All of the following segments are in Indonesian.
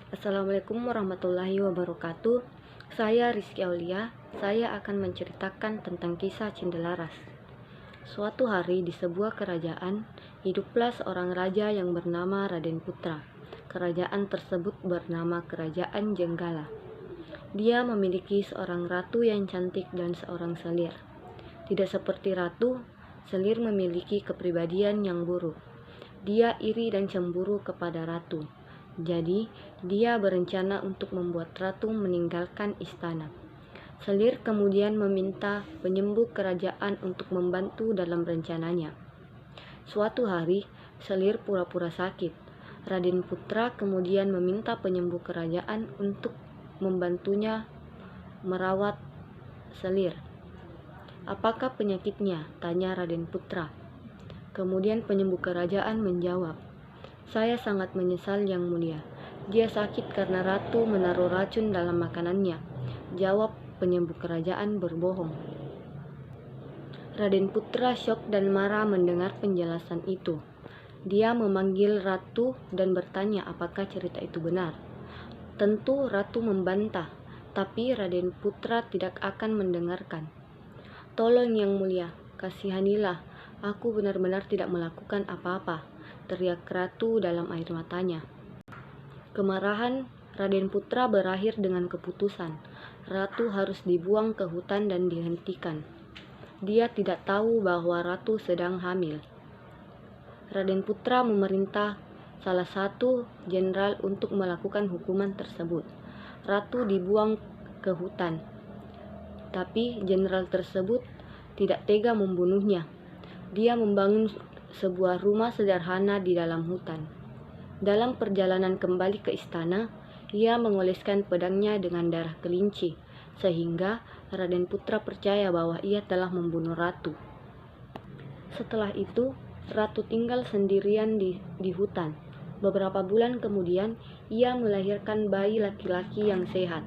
Assalamualaikum warahmatullahi wabarakatuh. Saya Rizky Aulia. Saya akan menceritakan tentang kisah Cindelaras. Suatu hari di sebuah kerajaan, hiduplah seorang raja yang bernama Raden Putra. Kerajaan tersebut bernama Kerajaan Jenggala. Dia memiliki seorang ratu yang cantik dan seorang selir. Tidak seperti ratu, selir memiliki kepribadian yang buruk. Dia iri dan cemburu kepada ratu. Jadi, dia berencana untuk membuat ratu meninggalkan istana. Selir kemudian meminta penyembuh kerajaan untuk membantu dalam rencananya. Suatu hari, Selir pura-pura sakit. Raden Putra kemudian meminta penyembuh kerajaan untuk membantunya merawat Selir. "Apakah penyakitnya?" tanya Raden Putra. Kemudian penyembuh kerajaan menjawab, "Saya sangat menyesal, Yang Mulia. Dia sakit karena ratu menaruh racun dalam makanannya." Jawab penyembuh kerajaan berbohong. Raden Putra syok dan marah mendengar penjelasan itu. Dia memanggil ratu dan bertanya apakah cerita itu benar. Tentu ratu membantah, tapi Raden Putra tidak akan mendengarkan. "Tolong Yang Mulia, kasihanilah. Aku benar-benar tidak melakukan apa-apa," teriak ratu dalam air matanya. Kemarahan Raden Putra berakhir dengan keputusan. Ratu harus dibuang ke hutan dan dihentikan. Dia tidak tahu bahwa ratu sedang hamil. Raden Putra memerintah salah satu jenderal untuk melakukan hukuman tersebut. Ratu dibuang ke hutan, tapi jenderal tersebut tidak tega membunuhnya. Dia membangun sebuah rumah sederhana di dalam hutan. Dalam perjalanan kembali ke istana, ia mengoleskan pedangnya dengan darah kelinci, sehingga Raden Putra percaya bahwa ia telah membunuh ratu. Setelah itu, ratu tinggal sendirian di hutan. Beberapa bulan kemudian, ia melahirkan bayi laki-laki yang sehat.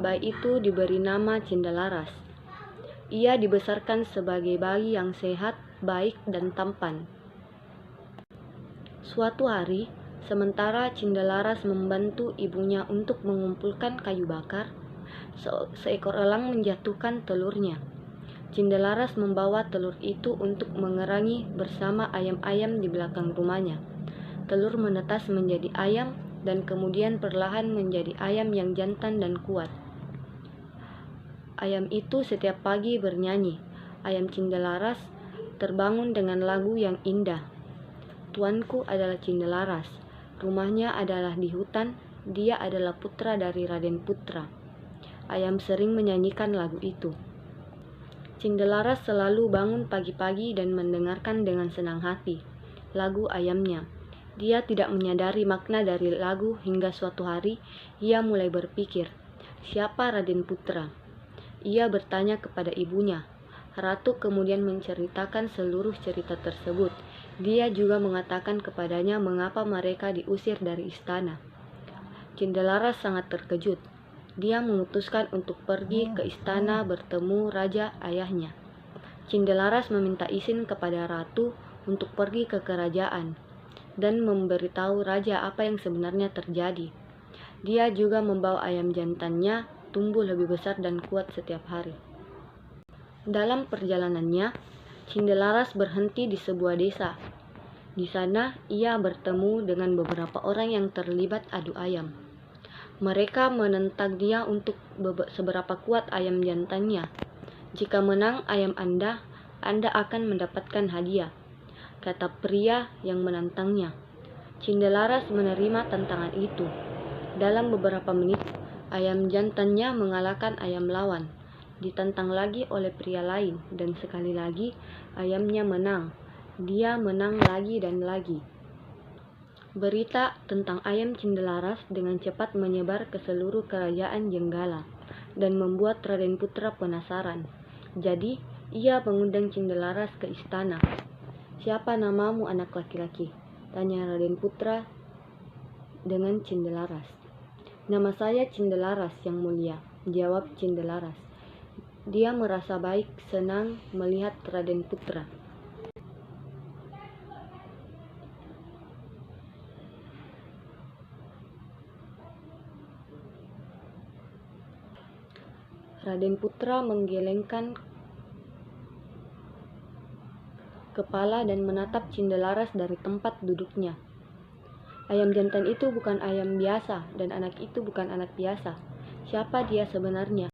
Bayi itu diberi nama Cindelaras. Ia dibesarkan sebagai bayi yang sehat, baik, dan tampan. Suatu hari, sementara Cindelaras membantu ibunya untuk mengumpulkan kayu bakar, seekor elang menjatuhkan telurnya. Cindelaras membawa telur itu untuk mengerangi bersama ayam-ayam di belakang rumahnya. Telur menetas menjadi ayam dan kemudian perlahan menjadi ayam yang jantan dan kuat. Ayam itu setiap pagi bernyanyi. Ayam Cindelaras terbangun dengan lagu yang indah. "Tuanku adalah Cindelaras. Rumahnya adalah di hutan. Dia adalah putra dari Raden Putra." Ayam sering menyanyikan lagu itu. Cindelaras selalu bangun pagi-pagi dan mendengarkan dengan senang hati lagu ayamnya. Dia tidak menyadari makna dari lagu hingga suatu hari ia mulai berpikir, "Siapa Raden Putra?" Ia bertanya kepada ibunya. Ratu kemudian menceritakan seluruh cerita tersebut. Dia juga mengatakan kepadanya mengapa mereka diusir dari istana. Cindelaras sangat terkejut. Dia memutuskan untuk pergi ke istana bertemu raja ayahnya. Cindelaras meminta izin kepada ratu untuk pergi ke kerajaan dan memberitahu raja apa yang sebenarnya terjadi. Dia juga membawa ayam jantannya tumbuh lebih besar dan kuat setiap hari. Dalam perjalanannya, Cindelaras berhenti di sebuah desa. Di sana, ia bertemu dengan beberapa orang yang terlibat adu ayam. Mereka menentang dia untuk seberapa kuat ayam jantannya. "Jika menang ayam Anda akan mendapatkan hadiah," kata pria yang menantangnya. Cindelaras menerima tantangan itu. Dalam beberapa menit, ayam jantannya mengalahkan ayam lawan. Ditantang lagi oleh pria lain, dan sekali lagi ayamnya menang. Dia menang lagi dan lagi. Berita tentang ayam Cindelaras dengan cepat menyebar ke seluruh kerajaan Jenggala dan membuat Raden Putra penasaran. Jadi, ia mengundang Cindelaras ke istana. "Siapa namamu, anak laki-laki?" tanya Raden Putra dengan Cindelaras. "Nama saya Cindelaras, Yang Mulia," jawab Cindelaras. Dia merasa baik senang melihat Raden Putra. Raden Putra menggelengkan kepala dan menatap Cindelaras dari tempat duduknya. Ayam jantan itu bukan ayam biasa, dan anak itu bukan anak biasa. Siapa dia sebenarnya?